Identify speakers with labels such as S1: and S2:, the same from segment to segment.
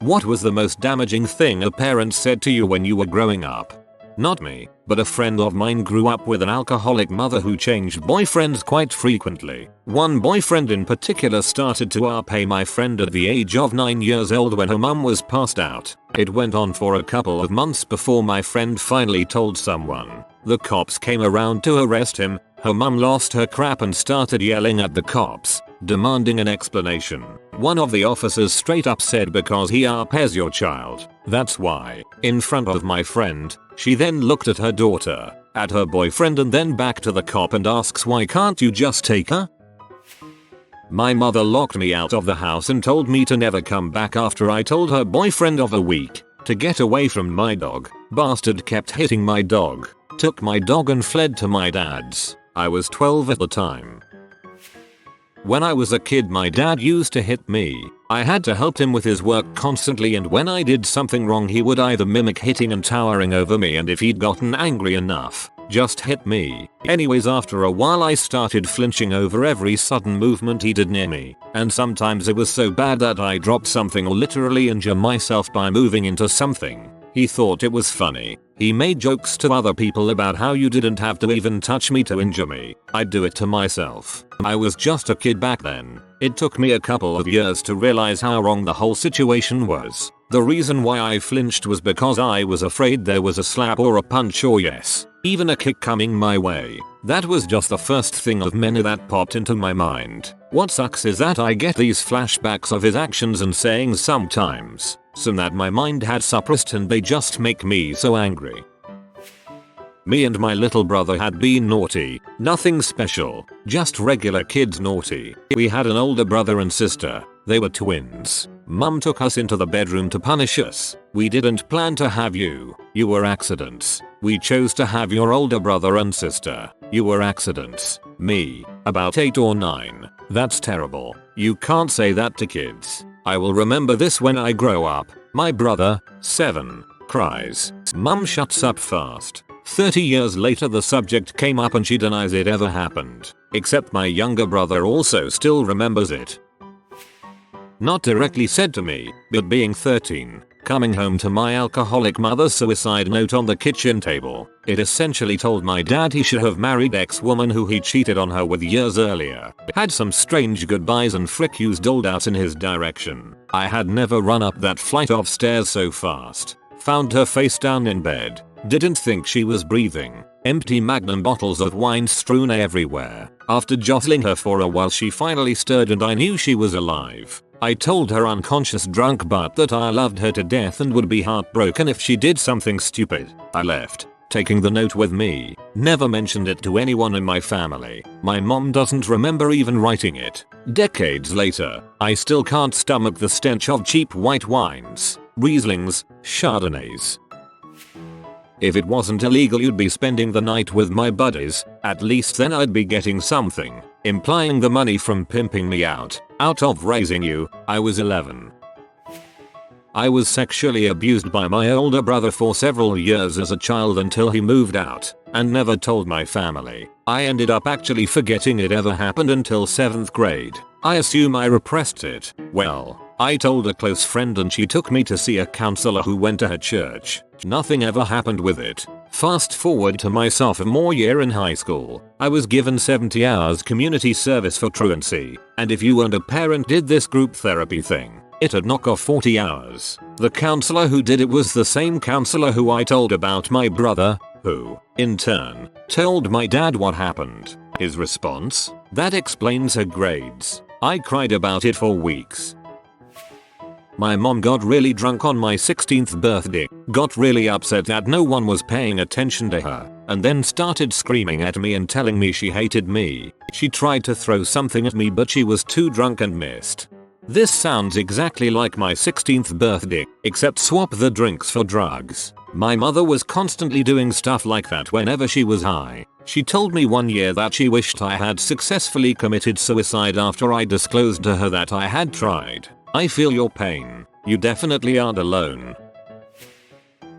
S1: What was the most damaging thing a parent said to you when you were growing up? Not me, but a friend of mine grew up with an alcoholic mother who changed boyfriends quite frequently. One boyfriend in particular started to pay my friend at the age of 9 years old when her mum was passed out. It went on for a couple of months before my friend finally told someone. The cops came around to arrest him. Her mum lost her crap and started yelling at the cops, demanding an explanation. One of the officers straight up said, because he pays your child, that's why. In front of my friend, she then looked at her daughter, at her boyfriend, and then back to the cop and asks, why can't you just take her? My mother locked me out of the house and told me to never come back after I told her boyfriend of a week to get away from my dog. Bastard kept hitting my dog, took my dog and fled to my dad's. I was 12 at the time. When I was a kid, my dad used to hit me. I had to help him with his work constantly, and when I did something wrong he would either mimic hitting and towering over me, and if he'd gotten angry enough, just hit me. Anyways, after a while I started flinching over every sudden movement he did near me, and sometimes it was so bad that I dropped something or literally injure myself by moving into something. He thought it was funny. He made jokes to other people about how you didn't have to even touch me to injure me. I'd do it to myself. I was just a kid back then. It took me a couple of years to realize how wrong the whole situation was. The reason why I flinched was because I was afraid there was a slap or a punch or even a kick coming my way. That was just the first thing of many that popped into my mind. What sucks is that I get these flashbacks of his actions and sayings sometimes, some that my mind had suppressed, and they just make me so angry. Me and my little brother had been naughty, nothing special, just regular kids naughty. We had an older brother and sister. They were twins. Mum took us into the bedroom to punish us. We didn't plan to have you. You were accidents. We chose to have your older brother and sister. You were accidents. Me, about 8 or 9. That's terrible. You can't say that to kids. I will remember this when I grow up. My brother, 7, cries. Mum shuts up fast. 30 years later the subject came up and she denies it ever happened. Except my younger brother also still remembers it. Not directly said to me, but being 13, coming home to my alcoholic mother's suicide note on the kitchen table, it essentially told my dad he should have married ex-woman who he cheated on her with years earlier. Had some strange goodbyes and frick yous doled out in his direction. I had never run up that flight of stairs so fast. Found her face down in bed. Didn't think she was breathing. Empty Magnum bottles of wine strewn everywhere. After jostling her for a while she finally stirred and I knew she was alive. I told her unconscious drunk but that I loved her to death and would be heartbroken if she did something stupid. I left, taking the note with me. Never mentioned it to anyone in my family. My mom doesn't remember even writing it. Decades later, I still can't stomach the stench of cheap white wines, Rieslings, Chardonnays. If it wasn't illegal you'd be spending the night with my buddies, at least then I'd be getting something, implying the money from pimping me out of raising you. I was 11. I was sexually abused by my older brother for several years as a child until he moved out, and never told my family. I ended up actually forgetting it ever happened until 7th grade. I assume I repressed it. Well, I told a close friend and she took me to see a counselor who went to her church. Nothing ever happened with it. Fast forward to my sophomore year in high school. I was given 70 hours community service for truancy, and if you and a parent did this group therapy thing, it'd knock off 40 hours. The counselor who did it was the same counselor who I told about my brother, who, in turn, told my dad what happened. His response? That explains her grades. I cried about it for weeks. My mom got really drunk on my 16th birthday, got really upset that no one was paying attention to her, and then started screaming at me and telling me she hated me. She tried to throw something at me but she was too drunk and missed. This sounds exactly like my 16th birthday, except swap the drinks for drugs. My mother was constantly doing stuff like that whenever she was high. She told me one year that she wished I had successfully committed suicide after I disclosed to her that I had tried. I feel your pain. You definitely aren't alone.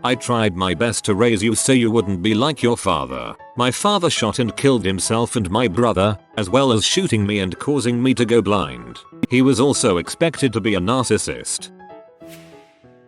S1: I tried my best to raise you so you wouldn't be like your father. My father shot and killed himself and my brother, as well as shooting me and causing me to go blind. He was also expected to be a narcissist.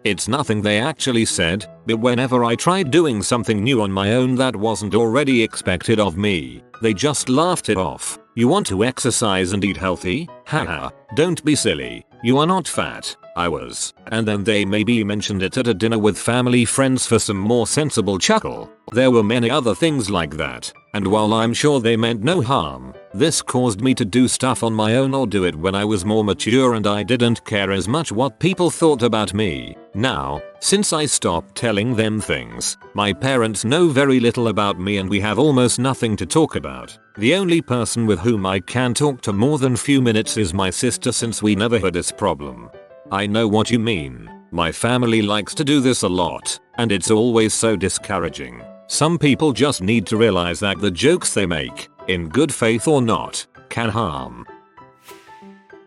S1: It's nothing they actually said, but whenever I tried doing something new on my own that wasn't already expected of me, they just laughed it off. You want to exercise and eat healthy? Haha, don't be silly. You are not fat. I was. And then they maybe mentioned it at a dinner with family friends for some more sensible chuckle. There were many other things like that. And while I'm sure they meant no harm, this caused me to do stuff on my own or do it when I was more mature and I didn't care as much what people thought about me. Now, since I stopped telling them things, my parents know very little about me and we have almost nothing to talk about. The only person with whom I can talk to more than few minutes is my sister since we never had this problem. I know what you mean. My family likes to do this a lot, and it's always so discouraging. Some people just need to realize that the jokes they make, in good faith or not, can harm.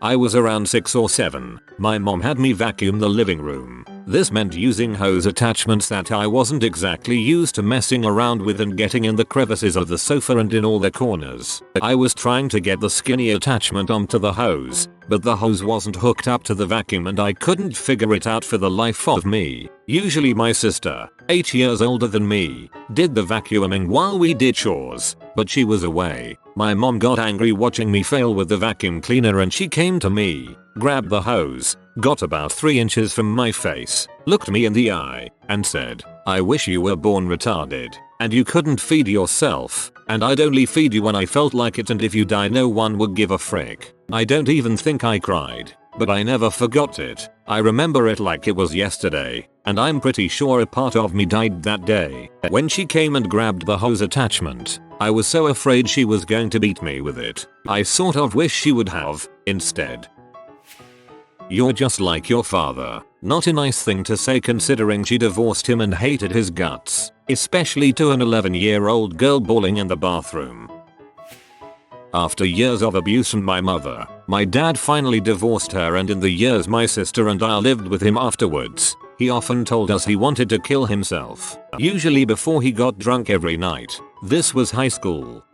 S1: I was around 6 or 7. My mom had me vacuum the living room. This meant using hose attachments that I wasn't exactly used to messing around with and getting in the crevices of the sofa and in all the corners. I was trying to get the skinny attachment onto the hose, but the hose wasn't hooked up to the vacuum and I couldn't figure it out for the life of me. Usually my sister, 8 years older than me, did the vacuuming while we did chores, but she was away. My mom got angry watching me fail with the vacuum cleaner and she came to me, grabbed the hose, got about 3 inches from my face, looked me in the eye, and said, "I wish you were born retarded, and you couldn't feed yourself, and I'd only feed you when I felt like it and if you die no one would give a frick." I don't even think I cried, but I never forgot it. I remember it like it was yesterday, and I'm pretty sure a part of me died that day. When she came and grabbed the hose attachment, I was so afraid she was going to beat me with it. I sort of wish she would have, instead. "You're just like your father." Not a nice thing to say considering she divorced him and hated his guts, especially to an 11-year-old girl bawling in the bathroom. After years of abuse from my mother, my dad finally divorced her and in the years my sister and I lived with him afterwards, he often told us he wanted to kill himself, usually before he got drunk every night. This was high school.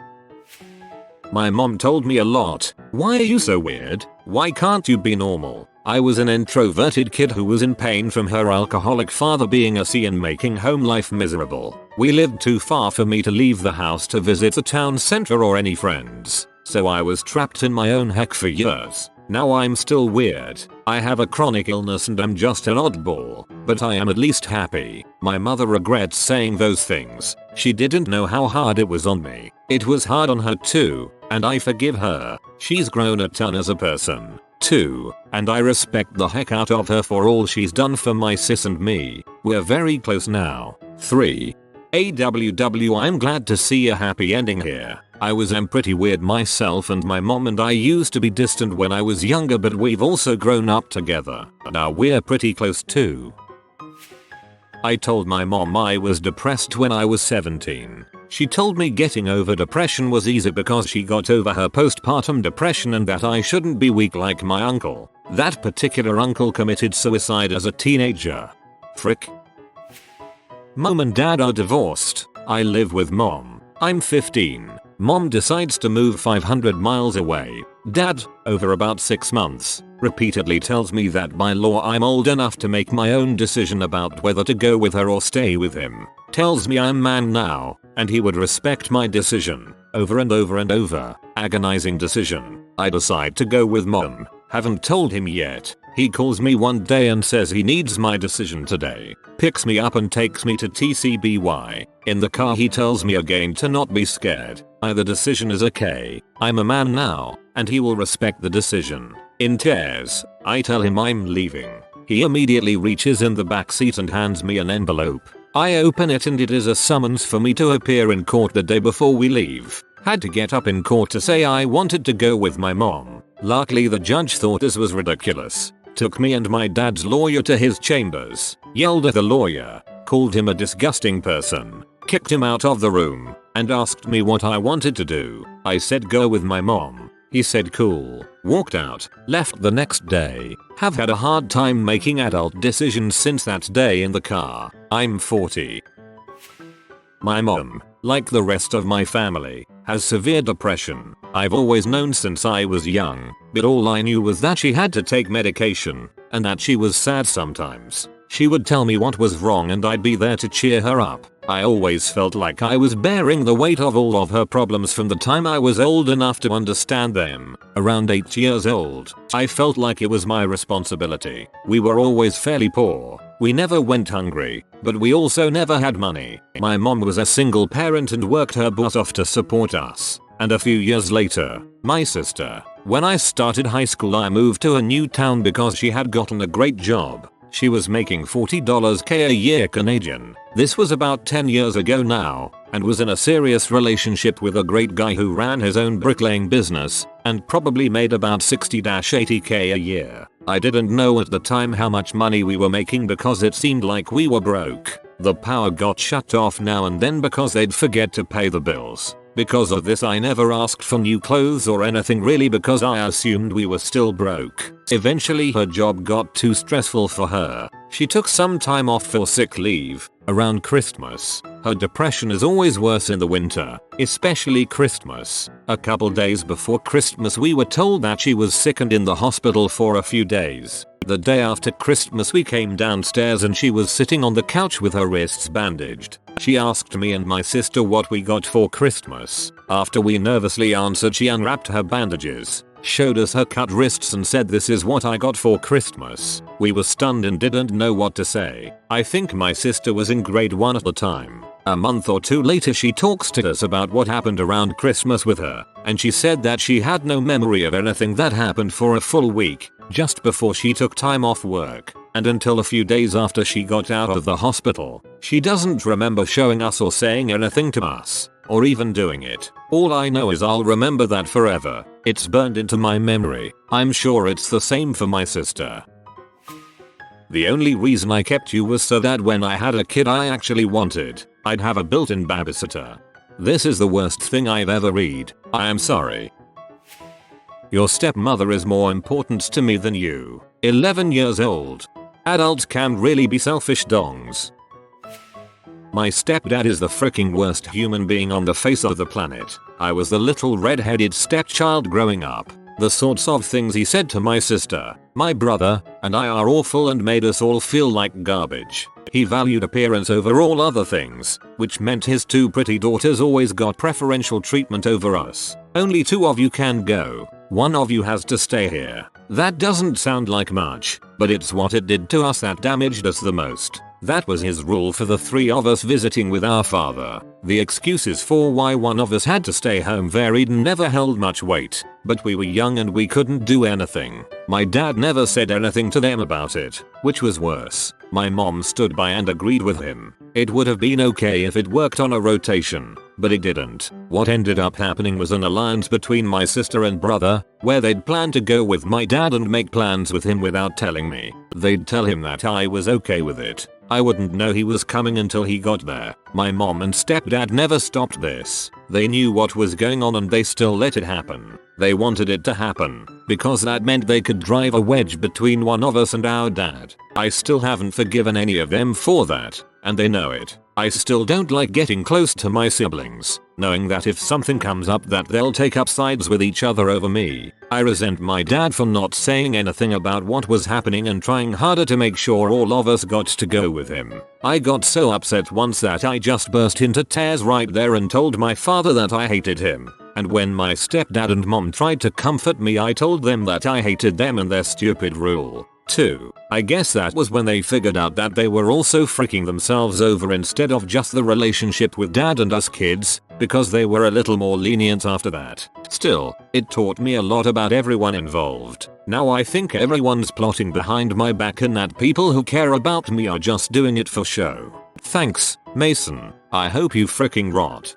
S1: My mom told me a lot. "Why are you so weird? Why can't you be normal?" I was an introverted kid who was in pain from her alcoholic father being a C and making home life miserable. We lived too far for me to leave the house to visit the town center or any friends, so I was trapped in my own heck for years. Now I'm still weird. I have a chronic illness and I'm just an oddball, but I am at least happy. My mother regrets saying those things. She didn't know how hard it was on me. It was hard on her too, and I forgive her. She's grown a ton as a person too, and I respect the heck out of her for all she's done for my sis and me. We're very close now. 3. AWW I'm glad to see a happy ending here. I was pretty weird myself and my mom and I used to be distant when I was younger but we've also grown up together. Now we're pretty close too. I told my mom I was depressed when I was 17. She told me getting over depression was easy because she got over her postpartum depression and that I shouldn't be weak like my uncle. That particular uncle committed suicide as a teenager. Frick. Mom and dad are divorced. I live with mom. I'm 15. Mom decides to move 500 miles away. Dad, over about 6 months, repeatedly tells me that by law I'm old enough to make my own decision about whether to go with her or stay with him. Tells me I'm man now, and he would respect my decision. Over and over and over. Agonizing decision. I decide to go with mom. Haven't told him yet. He calls me one day and says he needs my decision today. Picks me up and takes me to TCBY. In the car he tells me again to not be scared. The decision is okay. I'm a man now, and he will respect the decision. In tears, I tell him I'm leaving. He immediately reaches in the backseat and hands me an envelope. I open it and it is a summons for me to appear in court the day before we leave. Had to get up in court to say I wanted to go with my mom. Luckily the judge thought this was ridiculous. Took me and my dad's lawyer to his chambers. Yelled at the lawyer. Called him a disgusting person. Kicked him out of the room. And asked me what I wanted to do. I said go with my mom. He said cool. Walked out. Left the next day. Have had a hard time making adult decisions since that day in the car. I'm 40. My mom, like the rest of my family, has severe depression. I've always known since I was young, but all I knew was that she had to take medication, and that she was sad sometimes. She would tell me what was wrong and I'd be there to cheer her up. I always felt like I was bearing the weight of all of her problems from the time I was old enough to understand them. Around 8 years old, I felt like it was my responsibility. We were always fairly poor. We never went hungry, but we also never had money. My mom was a single parent and worked her butt off to support us. And a few years later, my sister. When I started high school, I moved to a new town because she had gotten a great job. She was making $40K a year Canadian. This was about 10 years ago now, and was in a serious relationship with a great guy who ran his own bricklaying business and probably made about 60-80K a year. I didn't know at the time how much money we were making because it seemed like we were broke. The power got shut off now and then because they'd forget to pay the bills. Because of this, I never asked for new clothes or anything really because I assumed we were still broke. Eventually her job got too stressful for her. She took some time off for sick leave around Christmas. Her depression is always worse in the winter, especially Christmas. A couple days before Christmas we were told that she was sick and in the hospital for a few days. The day after Christmas we came downstairs and she was sitting on the couch with her wrists bandaged. She asked me and my sister what we got for Christmas. After we nervously answered, she unwrapped her bandages, showed us her cut wrists and said, "This is what I got for Christmas." We were stunned and didn't know what to say. I think my sister was in grade 1 at the time. A month or two later she talks to us about what happened around Christmas with her, and she said that she had no memory of anything that happened for a full week, just before she took time off work, and until a few days after she got out of the hospital. She doesn't remember showing us or saying anything to us, or even doing it. All I know is I'll remember that forever. It's burned into my memory. I'm sure it's the same for my sister. The only reason I kept you was so that when I had a kid I actually wanted, I'd have a built-in babysitter. This is the worst thing I've ever read. I am sorry. Your stepmother is more important to me than you. 11 years old. Adults can really be selfish dongs. My stepdad is the freaking worst human being on the face of the planet. I was the little red-headed stepchild growing up. The sorts of things he said to my sister, my brother, and I are awful and made us all feel like garbage. He valued appearance over all other things, which meant his 2 pretty daughters always got preferential treatment over us. Only 2 of you can go. 1 of you has to stay here. That doesn't sound like much, but it's what it did to us that damaged us the most. That was his rule for the 3 of us visiting with our father. The excuses for why 1 of us had to stay home varied and never held much weight, but we were young and we couldn't do anything. My dad never said anything to them about it, which was worse. My mom stood by and agreed with him. It would have been okay if it worked on a rotation, but it didn't. What ended up happening was an alliance between my sister and brother, where they'd plan to go with my dad and make plans with him without telling me. They'd tell him that I was okay with it. I wouldn't know he was coming until he got there. My mom and stepdad never stopped this. They knew what was going on and they still let it happen. They wanted it to happen, because that meant they could drive a wedge between 1 of us and our dad. I still haven't forgiven any of them for that, and they know it. I still don't like getting close to my siblings, knowing that if something comes up that they'll take up sides with each other over me. I resent my dad for not saying anything about what was happening and trying harder to make sure all of us got to go with him. I got so upset once that I just burst into tears right there and told my father that I hated him. And when my stepdad and mom tried to comfort me, I told them that I hated them and their stupid rule. 2. I guess that was when they figured out that they were also freaking themselves over instead of just the relationship with dad and us kids, because they were a little more lenient after that. Still, it taught me a lot about everyone involved. Now I think everyone's plotting behind my back and that people who care about me are just doing it for show. Thanks, Mason. I hope you freaking rot.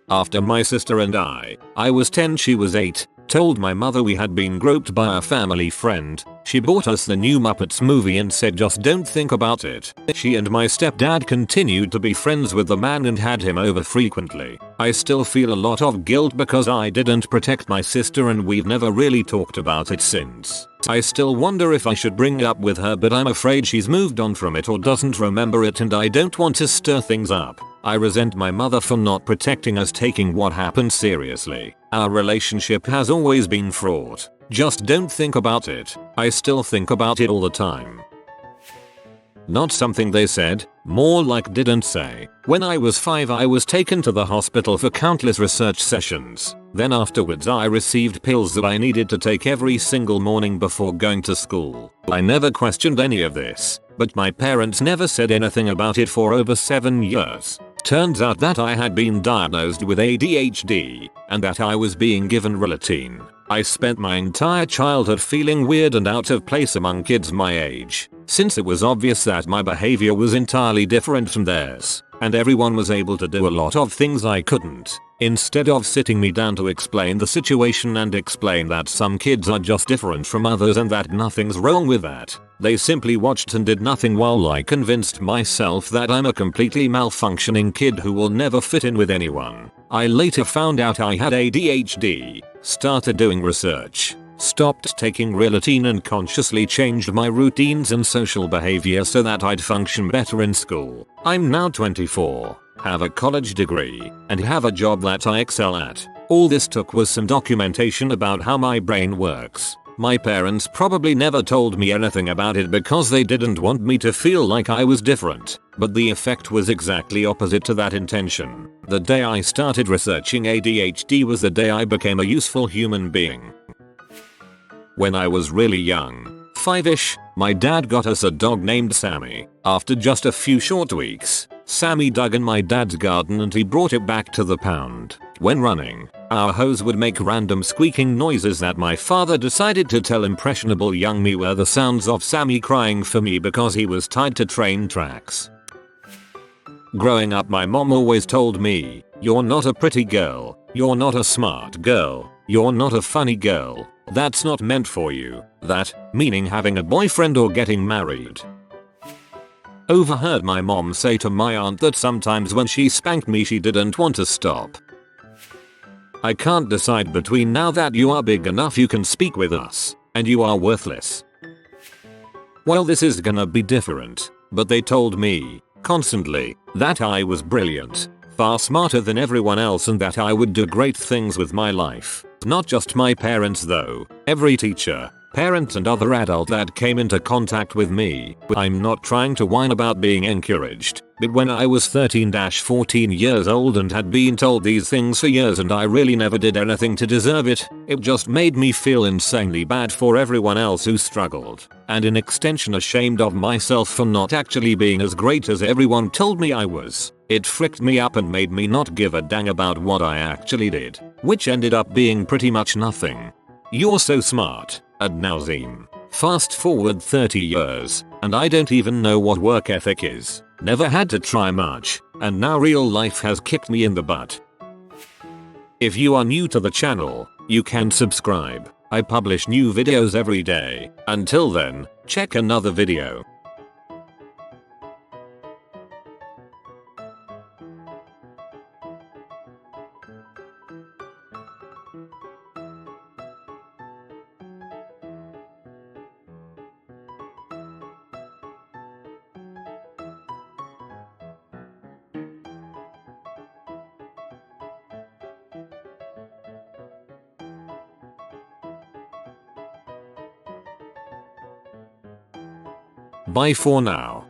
S1: After my sister and I was 10, she was 8, told my mother we had been groped by a family friend. She bought us the new Muppets movie and said just don't think about it. She and my stepdad continued to be friends with the man and had him over frequently. I still feel a lot of guilt because I didn't protect my sister and we've never really talked about it since. I still wonder if I should bring it up with her, but I'm afraid she's moved on from it or doesn't remember it and I don't want to stir things up. I resent my mother for not protecting us, taking what happened seriously. Our relationship has always been fraught. Just don't think about it. I still think about it all the time. Not something they said, more like didn't say. When I was 5 I was taken to the hospital for countless research sessions. Then afterwards I received pills that I needed to take every single morning before going to school. I never questioned any of this, but my parents never said anything about it for over 7 years. Turns out that I had been diagnosed with ADHD, and that I was being given Ritalin. I spent my entire childhood feeling weird and out of place among kids my age, since it was obvious that my behavior was entirely different from theirs, and everyone was able to do a lot of things I couldn't. Instead of sitting me down to explain the situation and explain that some kids are just different from others and that nothing's wrong with that, they simply watched and did nothing while I convinced myself that I'm a completely malfunctioning kid who will never fit in with anyone. I later found out I had ADHD, started doing research, stopped taking Ritalin and consciously changed my routines and social behavior so that I'd function better in school. I'm now 24, have a college degree, and have a job that I excel at. All this took was some documentation about how my brain works. My parents probably never told me anything about it because they didn't want me to feel like I was different, but the effect was exactly opposite to that intention. The day I started researching ADHD was the day I became a useful human being. When I was really young, 5ish, my dad got us a dog named Sammy. After just a few short weeks, Sammy dug in my dad's garden and he brought it back to the pound. When running, our hose would make random squeaking noises that my father decided to tell impressionable young me were the sounds of Sammy crying for me because he was tied to train tracks. Growing up, my mom always told me, "You're not a pretty girl, you're not a smart girl, you're not a funny girl, that's not meant for you," that meaning having a boyfriend or getting married. Overheard my mom say to my aunt that sometimes when she spanked me she didn't want to stop. "I can't decide between now that you are big enough you can speak with us, and you are worthless." Well, this is gonna be different, but they told me, constantly, that I was brilliant, far smarter than everyone else and that I would do great things with my life. Not just my parents though, every teacher, parent and other adult that came into contact with me. I'm not trying to whine about being encouraged, but when I was 13-14 years old and had been told these things for years and I really never did anything to deserve it, it just made me feel insanely bad for everyone else who struggled, and in extension ashamed of myself for not actually being as great as everyone told me I was. It fricked me up and made me not give a dang about what I actually did, which ended up being pretty much nothing. "You're so smart," ad nauseam. Fast forward 30 years, and I don't even know what work ethic is. Never had to try much, and now real life has kicked me in the butt. If you are new to the channel, you can subscribe. I publish new videos every day. Until then, check another video. Bye for now.